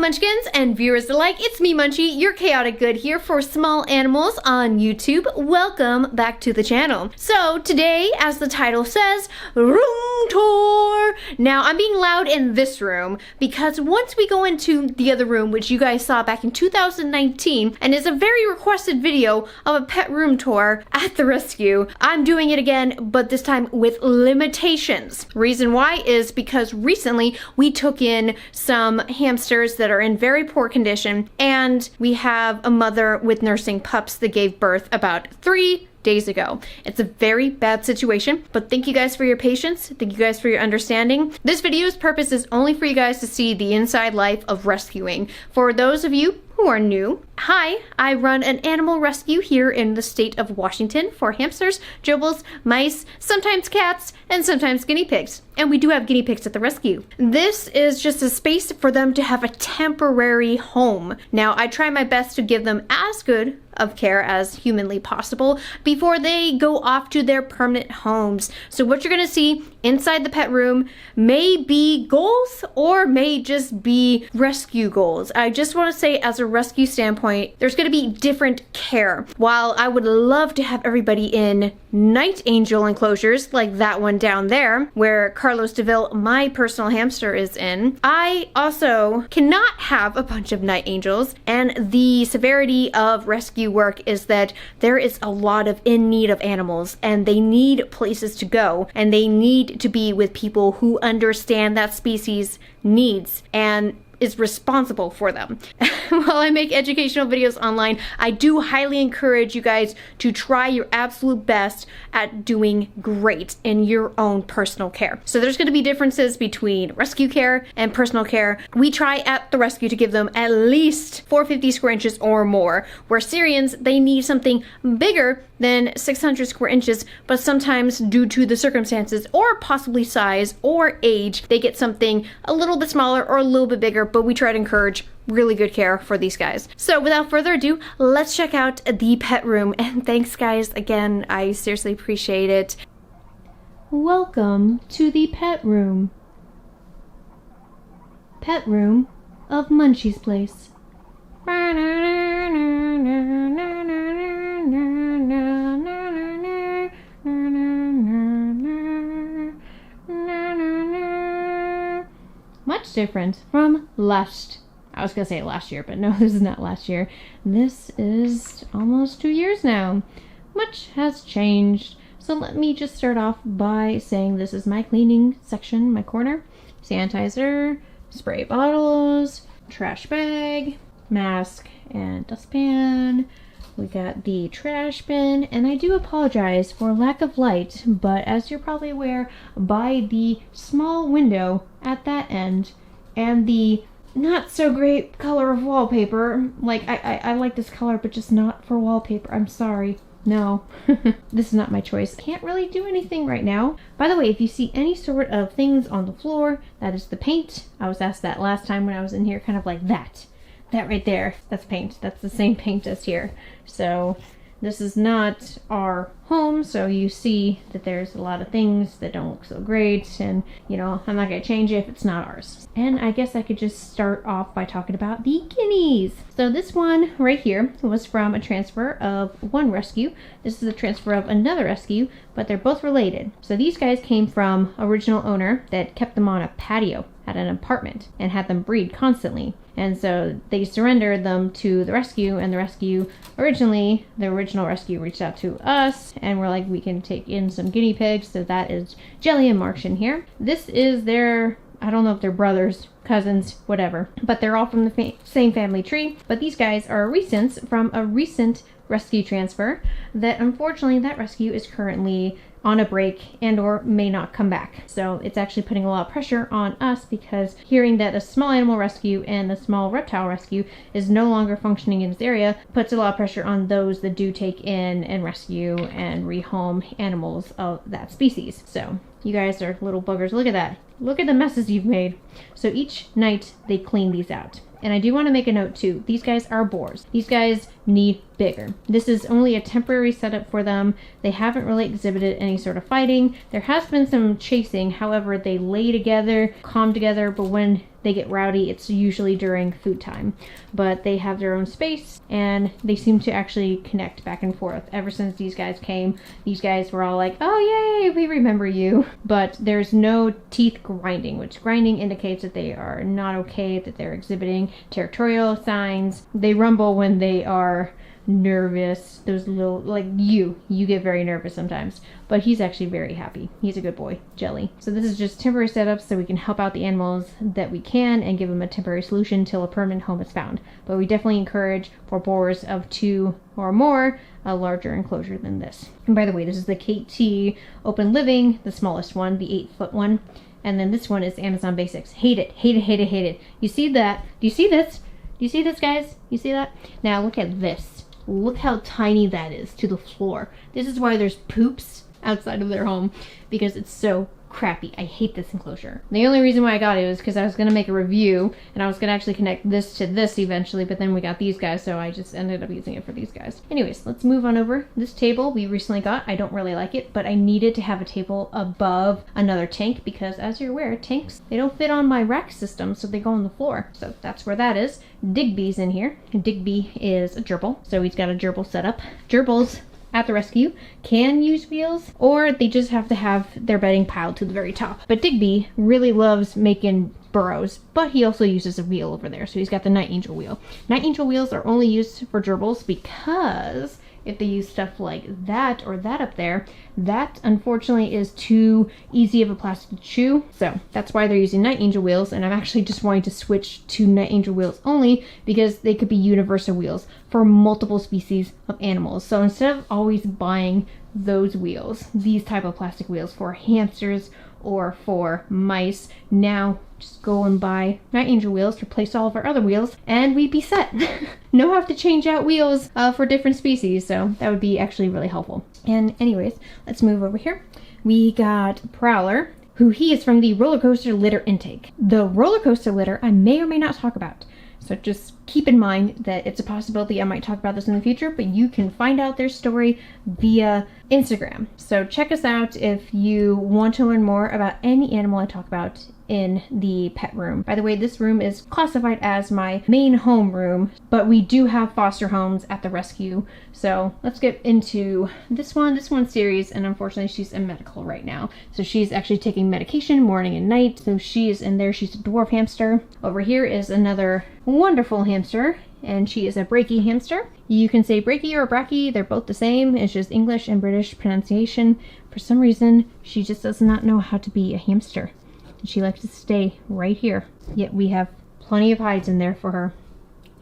Munchkins and viewers alike, it's me Munchie, your chaotic good here for small animals on YouTube. Welcome back to the channel. So today, as the title says, room tour. Now I'm being loud in this room because once we go into the other room, which you guys saw back in 2019 and is a very requested video of a pet room tour at the rescue, I'm doing it again, but this time with limitations. Reason why is because recently we took in some hamsters that are in very poor condition, and we have a mother with nursing pups that gave birth about 3 days ago. It's a very bad situation, but thank you guys for your patience. Thank you guys for your understanding. This video's purpose is only for you guys to see the inside life of rescuing. For those of you who are new, hi, I run an animal rescue here in the state of Washington for hamsters, gerbils, mice, sometimes cats, and sometimes guinea pigs. And we do have guinea pigs at the rescue. This is just a space for them to have a temporary home. Now, I try my best to give them as good of care as humanly possible before they go off to their permanent homes. So what you're gonna see inside the pet room may be goals or may just be rescue goals. I just want to say, as a rescue standpoint, there's going to be different care. While I would love to have everybody in night angel enclosures like that one down there where Carlos DeVille, my personal hamster, is in, I also cannot have a bunch of night angels, and the severity of rescue work is that there is a lot of in need of animals and they need places to go and they need to be with people who understand that species needs and is responsible for them. While I make educational videos online, I do highly encourage you guys to try your absolute best at doing great in your own personal care. So there's going to be differences between rescue care and personal care. We try at the rescue to give them at least 450 square inches or more, where Syrians, they need something bigger than 600 square inches, but sometimes due to the circumstances or possibly size or age, they get something a little bit smaller or a little bit bigger, but we try to encourage really good care for these guys. So without further ado, let's check out the pet room. And thanks guys again, I seriously appreciate it. Welcome to the pet room. Pet room of Munchie's place. Much different from I was gonna say last year, but no, this is not last year. This is almost 2 years now. Much has changed. So let me just start off by saying this is my cleaning section, my corner. Sanitizer, spray bottles, trash bag, mask, and dustpan. We got the trash bin, and I do apologize for lack of light, but as you're probably aware, by the small window at that end and the not so great color of wallpaper, like I like this color, but just not for wallpaper. I'm sorry. No, this is not my choice. Can't really do anything right now. By the way, if you see any sort of things on the floor, that is the paint. I was asked that last time when I was in here, kind of like that. That right there, that's paint. That's the same paint as here. So this is not our home, so you see that there's a lot of things that don't look so great, and you know, I'm not gonna change it if it's not ours. And I guess I could just start off by talking about the guineas. So this one right here was from a transfer of one rescue. This is a transfer of another rescue, but they're both related. So these guys came from original owner that kept them on a patio at an apartment and had them breed constantly. And so they surrendered them to the rescue, and the original rescue reached out to us and we're like, we can take in some guinea pigs. So that is Jelly and Martian here. This is their, I don't know if they're brothers, cousins, whatever, but they're all from the same family tree. But these guys are recents from a recent rescue transfer that unfortunately that rescue is currently on a break and or may not come back. So it's actually putting a lot of pressure on us, because hearing that a small animal rescue and a small reptile rescue is no longer functioning in this area puts a lot of pressure on those that do take in and rescue and rehome animals of that species. So you guys are little buggers. Look at that. Look at the messes you've made. So each night they clean these out. And I do want to make a note too. These guys are boars. These guys need bigger. This is only a temporary setup for them. They haven't really exhibited any sort of fighting. There has been some chasing. However, they lay together, calm together, but when they get rowdy, it's usually during food time. But they have their own space, and they seem to actually connect back and forth. Ever since these guys came, these guys were all like, oh yay, we remember you. But there's no teeth grinding, which grinding indicates that they are not okay, that they're exhibiting territorial signs. They rumble when they are nervous. Those little, like you get very nervous sometimes, but he's actually very happy. He's a good boy, Jelly. So this is just temporary setups so we can help out the animals that we can and give them a temporary solution till a permanent home is found. But we definitely encourage for boars of 2 or more a larger enclosure than this. And by the way, this is the KT Open Living, the smallest one, the 8-foot one. And then this one is Amazon Basics. Hate it, hate it, hate it, hate it. You see that? Do you see this? Do you see this, guys? You see that? Now look at this. Look how tiny that is to the floor. This is why there's poops outside of their home, because it's so crappy. I hate this enclosure. The only reason why I got it was because I was going to make a review and I was going to actually connect this to this eventually, but then we got these guys, so I just ended up using it for these guys. Anyways, let's move on over. This table we recently got. I don't really like it, but I needed to have a table above another tank because, as you're aware, tanks, they don't fit on my rack system, so they go on the floor. So that's where that is. Digby's in here. Digby is a gerbil, so he's got a gerbil setup. Gerbils at the rescue can use wheels, or they just have to have their bedding piled to the very top. But Digby really loves making burrows, but he also uses a wheel over there, so he's got the Night Angel wheel. Night Angel wheels are only used for gerbils because if they use stuff like that or that up there, that unfortunately is too easy of a plastic to chew. So that's why they're using Night Angel wheels, and I'm actually just wanting to switch to Night Angel wheels only because they could be universal wheels for multiple species of animals. So instead of always buying those wheels, these type of plastic wheels for hamsters or for mice, now just go and buy Night Angel wheels to replace all of our other wheels and we'd be set. No have to change out wheels for different species, so that would be actually really helpful. And anyways, let's move over here. We got Prowler, who he is from the roller coaster litter intake. The roller coaster litter I may or may not talk about, so just keep in mind that it's a possibility I might talk about this in the future, but you can find out their story via Instagram. So check us out if you want to learn more about any animal I talk about in the pet room. By the way, this room is classified as my main home room, but we do have foster homes at the rescue. So let's get into this one series, and unfortunately she's in medical right now. So she's actually taking medication morning and night. So she is in there. She's a dwarf hamster. Over here is another wonderful hamster, and she is a brachy hamster. You can say brachy or brachy, they're both the same. It's just English and British pronunciation. For some reason, she just does not know how to be a hamster. She likes to stay right here. Yet we have plenty of hides in there for her.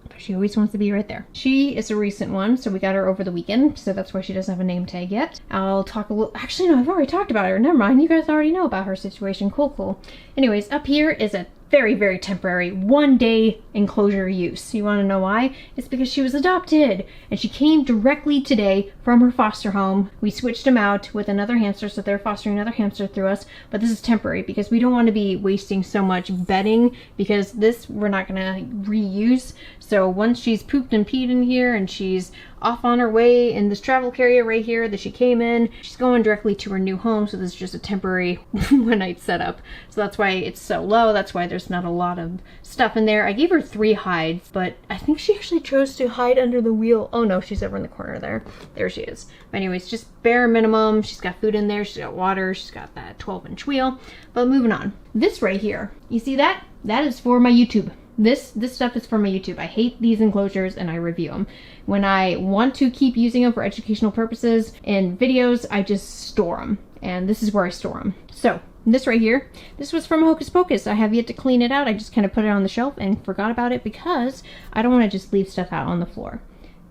But she always wants to be right there. She is a recent one, so we got her over the weekend, so that's why she doesn't have a name tag yet. I'll talk a little, actually no, I've already talked about her. Never mind, you guys already know about her situation. Cool. Anyways, up here is a very, very temporary 1-day enclosure use. You want to know why? It's because she was adopted and she came directly today from her foster home. We switched them out with another hamster, so they're fostering another hamster through us, but this is temporary because we don't want to be wasting so much bedding, because this we're not going to reuse. So once she's pooped and peed in here and she's off on her way in this travel carrier right here that she came in, she's going directly to her new home. So this is just a temporary one-night setup. So that's why it's so low. That's why there's not a lot of stuff in there. I gave her 3 hides, but I think she actually chose to hide under the wheel. Oh no, she's over in the corner there. There she is. But anyways, just bare minimum. She's got food in there. She's got water. She's got that 12-inch wheel. But moving on. This right here, you see that? That is for my YouTube. This stuff is for my YouTube. I hate these enclosures and I review them. When I want to keep using them for educational purposes in videos, I just store them. And this is where I store them. So this right here, this was from Hocus Pocus. I have yet to clean it out. I just kind of put it on the shelf and forgot about it because I don't want to just leave stuff out on the floor.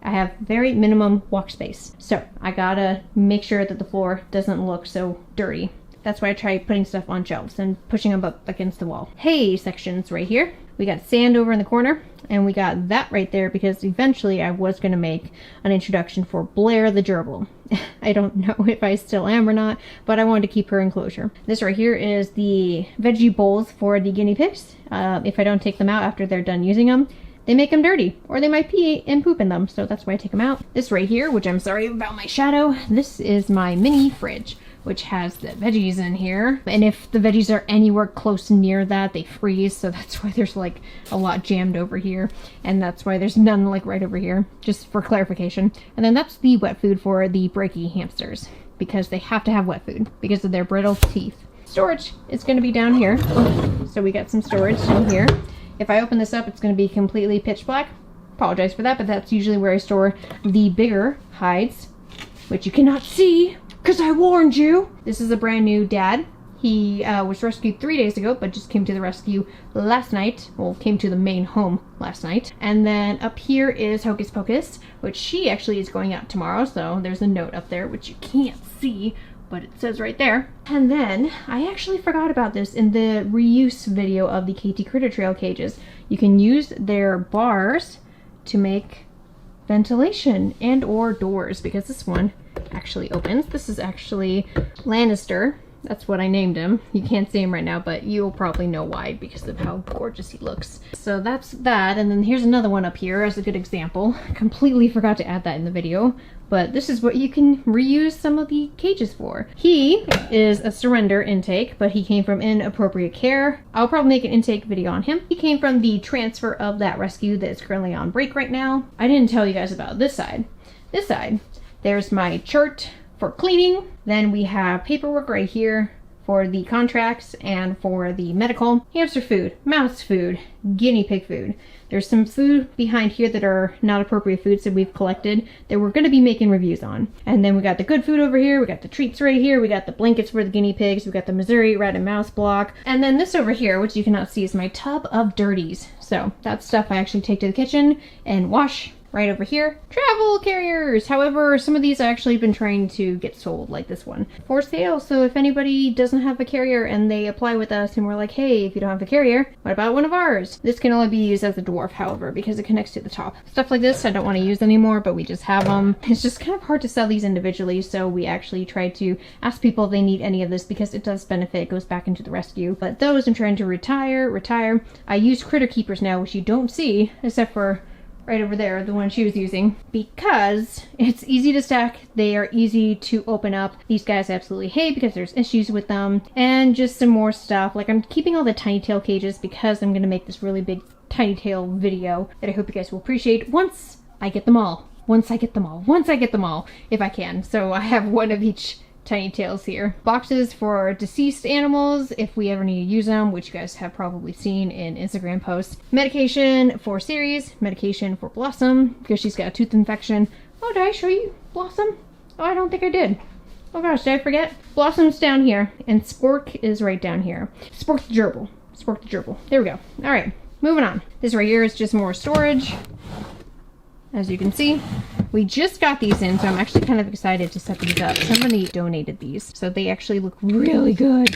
I have very minimum walk space. So I gotta make sure that the floor doesn't look so dirty. That's why I try putting stuff on shelves and pushing them up against the wall. Hay sections right here. We got sand over in the corner, and we got that right there because eventually I was going to make an introduction for Blair the gerbil. I don't know if I still am or not, but I wanted to keep her enclosure. This right here is the veggie bowls for the guinea pigs. If I don't take them out after they're done using them, they make them dirty, or they might pee and poop in them, so that's why I take them out. This right here, which I'm sorry about my shadow, this is my mini fridge, which has the veggies in here. And if the veggies are anywhere close near that, they freeze. So that's why there's like a lot jammed over here. And that's why there's none like right over here, just for clarification. And then that's the wet food for the breaky hamsters, because they have to have wet food because of their brittle teeth. Storage is going to be down here. So we got some storage in here. If I open this up, it's going to be completely pitch black. Apologize for that, but that's usually where I store the bigger hides, which you cannot see because I warned you. This is a brand new dad. He was rescued 3 days ago, but just came to the rescue last night. Well, came to the main home last night. And then up here is Hocus Pocus, which she actually is going out tomorrow. So there's a note up there, which you can't see, but it says right there. And then I actually forgot about this in the reuse video of the KT Critter Trail cages. You can use their bars to make ventilation and or doors, because this one actually opens. This is actually Lannister. That's what I named him. You can't see him right now, but you'll probably know why because of how gorgeous he looks. So that's that. And then here's another one up here as a good example. Completely forgot to add that in the video, but this is what you can reuse some of the cages for. He is a surrender intake, but he came from inappropriate care. I'll probably make an intake video on him. He came from the transfer of that rescue that is currently on break right now. I didn't tell you guys about this side. This side, there's my chart for cleaning. Then we have paperwork right here for the contracts and for the medical. Hamster food, mouse food, guinea pig food. There's some food behind here that are not appropriate foods that we've collected that we're going to be making reviews on. And then we got the good food over here. We got the treats right here. We got the blankets for the guinea pigs. We got the Missouri rat and mouse block. And then this over here, which you cannot see, is my tub of dirties. So that's stuff I actually take to the kitchen and wash. Right over here, travel carriers. However, some of these I actually been trying to get sold, like this one, for sale. So if anybody doesn't have a carrier and they apply with us and we're like, hey, if you don't have a carrier, what about one of ours? This can only be used as a dwarf, however, because it connects to the top. Stuff like this I don't want to use anymore, but we just have them. It's just kind of hard to sell these individually, so we actually try to ask people if they need any of this because it does benefit. It goes back into the rescue. But those I'm trying to retire. I use critter keepers now, which you don't see, except for right over there, the one she was using, because it's easy to stack. They are easy to open up. These guys I absolutely hate because there's issues with them. And just some more stuff. Like, I'm keeping all the tiny tail cages because I'm going to make this really big tiny tail video that I hope you guys will appreciate once I get them all. Once I get them all, if I can. So I have one of each tiny tails here. Boxes for deceased animals if we ever need to use them, which you guys have probably seen in Instagram posts. Medication for Ceres, medication for Blossom because she's got a tooth infection. Oh, did I show you Blossom? Oh, I don't think I did. Oh gosh, did I forget? Blossom's down here and Spork is right down here. Spork the gerbil. Spork the gerbil. There we go. All right, moving on. This right here is just more storage. As you can see, we just got these in, so I'm actually kind of excited to set these up. Somebody donated these, so they actually look really good,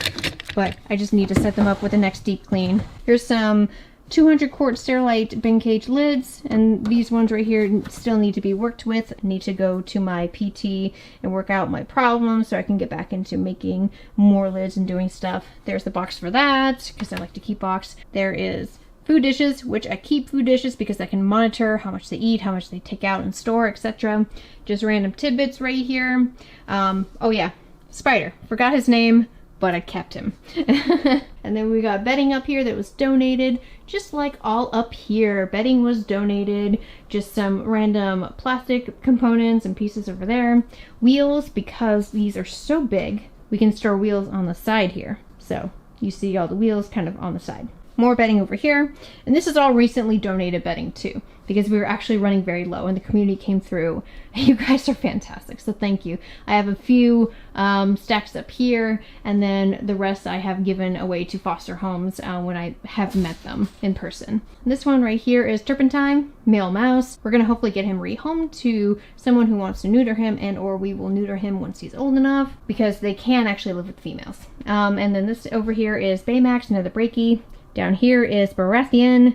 but I just need to set them up with the next deep clean. Here's some 200 quart Sterilite bin cage lids, and these ones right here still need to be worked with. I need to go to my PT and work out my problems so I can get back into making more lids and doing stuff. There's the box for that, because I like to keep box. There is food dishes, which I keep food dishes because I can monitor how much they eat, how much they take out and store, etc. Just random tidbits right here. Oh yeah, Spider. Forgot his name, but I kept him. And then we got bedding up here that was donated, just like all up here. Bedding was donated, just some random plastic components and pieces over there. Wheels, because these are so big, we can store wheels on the side here. So you see all the wheels kind of on the side. More bedding over here, and this is all recently donated bedding too, because we were actually running very low and the community came through. You guys are fantastic, so thank you. I have a few stacks up here, and then the rest I have given away to foster homes when I have met them in person. And this one right here is Turpentine, male mouse. We're gonna hopefully get him rehomed to someone who wants to neuter him, and or we will neuter him once he's old enough, because they can actually live with females. And then this over here is Baymax, another Breaky. Down here is Baratheon,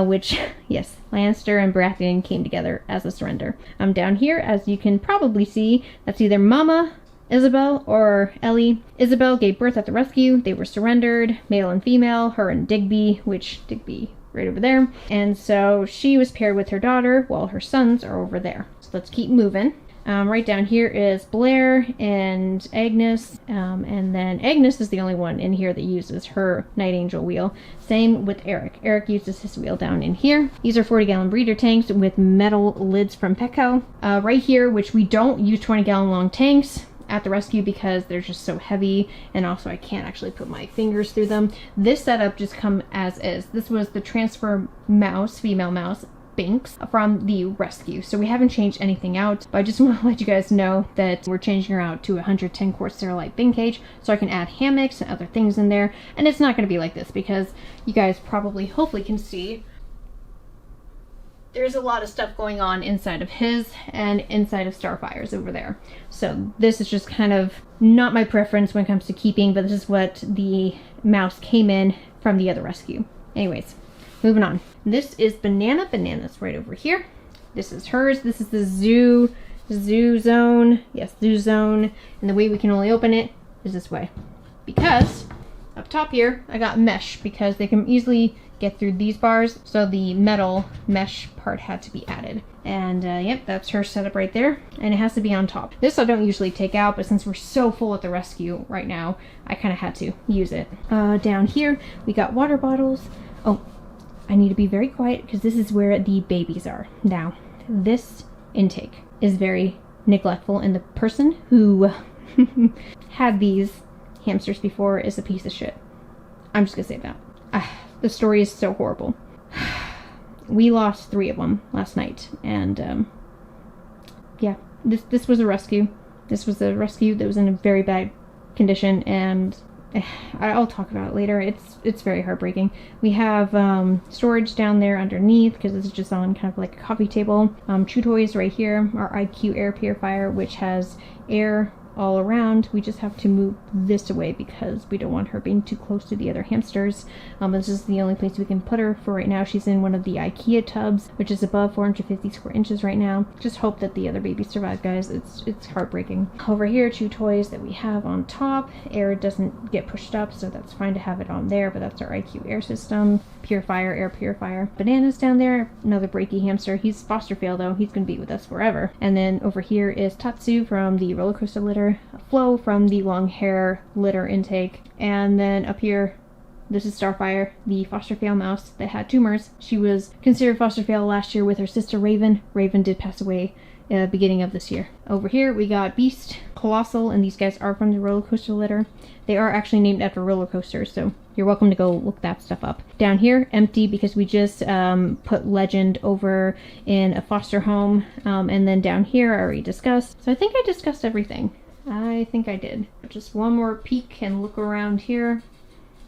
which, yes, Lannister and Baratheon came together as a surrender. Down here, as you can probably see, that's either Mama Isabel or Ellie. Isabel gave birth at the rescue. They were surrendered, male and female, her and Digby, which Digby right over there. And so she was paired with her daughter while her sons are over there. So let's keep moving. Right down here is Blair and Agnes, and then Agnes is the only one in here that uses her Night Angel wheel. Same with Eric. Eric uses his wheel down in here. These are 40-gallon breeder tanks with metal lids from Petco. Right here, which we don't use 20-gallon long tanks at the rescue because they're just so heavy, and also I can't actually put my fingers through them. This setup just come as is. This was the transfer mouse, female mouse, Binks, from the rescue. So we haven't changed anything out, but I just want to let you guys know that we're changing her out to a 110 quart Sterilite bin cage so I can add hammocks and other things in there. And it's not going to be like this because you guys probably hopefully can see there's a lot of stuff going on inside of his and inside of Starfire's over there. So this is just kind of not my preference when it comes to keeping, but this is what the mouse came in from the other rescue. Anyways, moving on. This is Banana's right over here. This is hers. This is the zoo zone. Yes, zoo zone. And the way we can only open it is this way. Because up top here, I got mesh because they can easily get through these bars. So the metal mesh part had to be added. And yep, that's her setup right there. And it has to be on top. This I don't usually take out, but since we're so full at the rescue right now, I kind of had to use it. Down here, we got water bottles. Oh, I need to be very quiet because this is where the babies are. Now, this intake is very neglectful, and the person who had these hamsters before is a piece of shit. I'm just gonna say that. The story is so horrible. We lost 3 of them last night, and yeah, this was a rescue. This was a rescue that was in a very bad condition, and I'll talk about it later. It's very heartbreaking. We have storage down there underneath because this is just on kind of like a coffee table. Chew toys right here. Our IQ air purifier, which has air all around. We just have to move this away because we don't want her being too close to the other hamsters. This is the only place we can put her for right now. She's in one of the IKEA tubs, which is above 450 square inches right now. Just hope that the other babies survive, guys. It's heartbreaking. Over here, chew toys that we have on top. Air doesn't get pushed up, so that's fine to have it on there, but that's our IQ air system. Purifier, air purifier. Bananas down there, another breaky hamster. He's foster fail though. He's gonna be with us forever. And then over here is Tatsu from the roller coaster litter. Flo from the long hair litter intake. And then up here, this is Starfire, the foster fail mouse that had tumors. She was considered foster fail last year with her sister Raven. Raven did pass away beginning of this year. Over here we got Beast, Colossal, and these guys are from the roller coaster litter. They are actually named after roller coasters, so you're welcome to go look that stuff up. Down here, empty because we just put Legend over in a foster home. And then down here I already discussed. So I think I discussed everything. I think I did. Just one more peek and look around here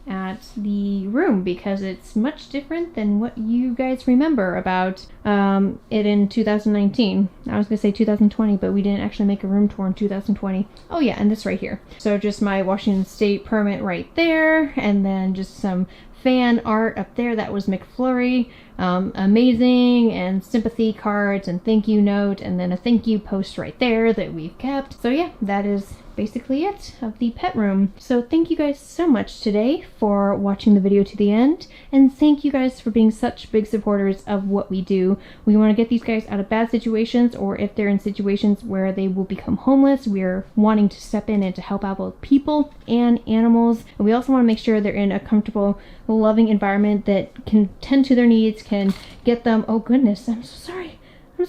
at the room because it's much different than what you guys remember about it in 2019. I was gonna say 2020, but we didn't actually make a room tour in 2020. Oh yeah, and this right here. So just my Washington State permit right there, and then just some fan art up there. That was McFlurry. Amazing, and sympathy cards and thank you note, and then a thank you post right there that we've kept. So yeah, that is basically it of the pet room. So thank you guys so much today for watching the video to the end, and thank you guys for being such big supporters of what we do. We want to get these guys out of bad situations, or if they're in situations where they will become homeless, we're wanting to step in and to help out both people and animals. And we also want to make sure they're in a comfortable, loving environment that can tend to their needs, can get them. Oh goodness, I'm so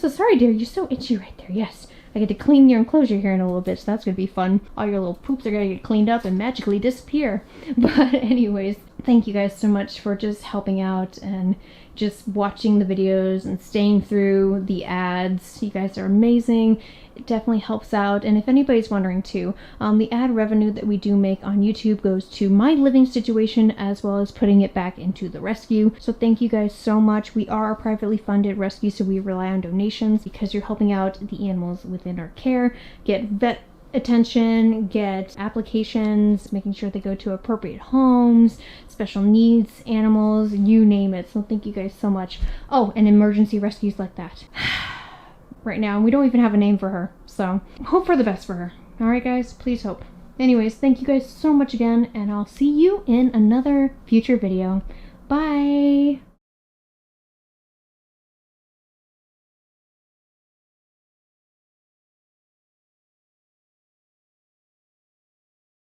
sorry dear, you're so itchy right there. Yes, I get to clean your enclosure here in a little bit, so that's gonna be fun. All your little poops are gonna get cleaned up and magically disappear. But anyways, thank you guys so much for just helping out and just watching the videos and staying through the ads. You guys are amazing. It definitely helps out. And if anybody's wondering too, the ad revenue that we do make on YouTube goes to my living situation as well as putting it back into the rescue. So thank you guys so much. We are a privately funded rescue, so we rely on donations because you're helping out the animals within our care, get vet attention, get applications, making sure they go to appropriate homes, special needs animals, you name it. So thank you guys so much. Oh, and emergency rescues like that. Right now, we don't even have a name for her, so hope for the best for her. All right guys, please hope. Anyways, thank you guys so much again, and I'll see you in another future video. Bye.